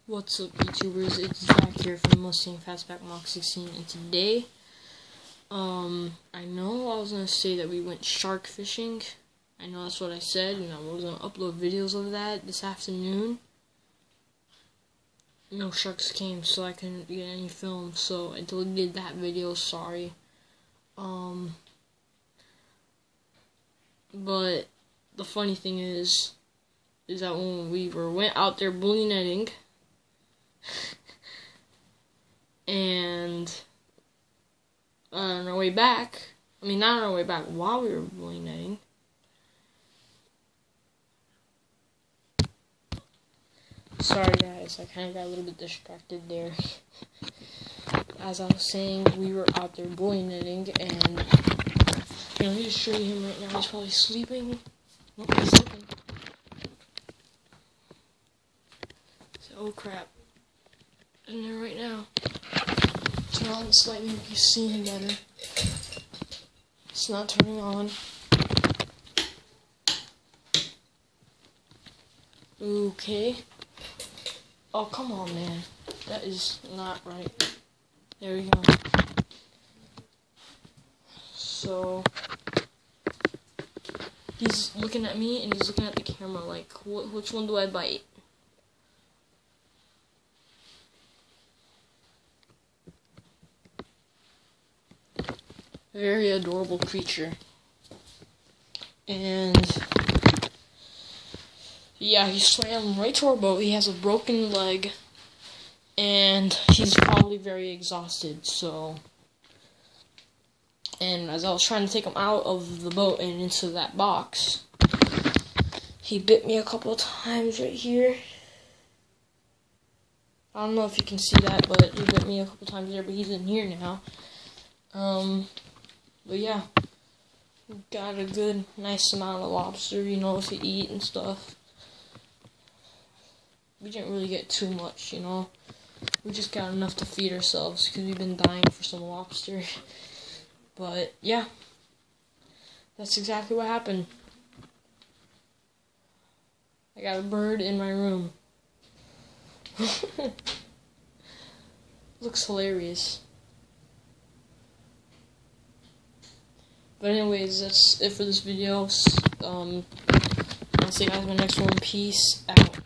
What's up, YouTubers? It's Zach here from Mustang Fastback Mach 16, and today, I know I was gonna say that we went shark fishing. I know that's what I said, and I was gonna upload videos of that this afternoon. No sharks came, so I couldn't get any film, so I deleted that video, sorry. But the funny thing is that when we went out there bully netting, and on our way back, not on our way back, while we were bully netting, sorry guys, I kind of got a little bit distracted there. As I was saying, we were out there bully netting, and let me just show you him right now. He's probably sleeping. Nope, he's sleeping. So, oh crap. In there right now. Turn on this light, maybe you see him better. It's not turning on. Okay. Oh, come on, man. That is not right. There we go. So, he's looking at me and he's looking at the camera like, which one do I bite? Very adorable creature. And yeah, he swam right to our boat. He has a broken leg, and he's probably very exhausted, so. And as I was trying to take him out of the boat and into that box, he bit me a couple of times right here. I don't know if you can see that, but he bit me a couple of times there, but he's in here now. But yeah, got a good, nice amount of lobster, to eat and stuff. We didn't really get too much, We just got enough to feed ourselves, because we've been dying for some lobster. But, yeah, that's exactly what happened. I got a bird in my room. Looks hilarious. But anyways, that's it for this video. I'll see you guys in my next one. Peace out.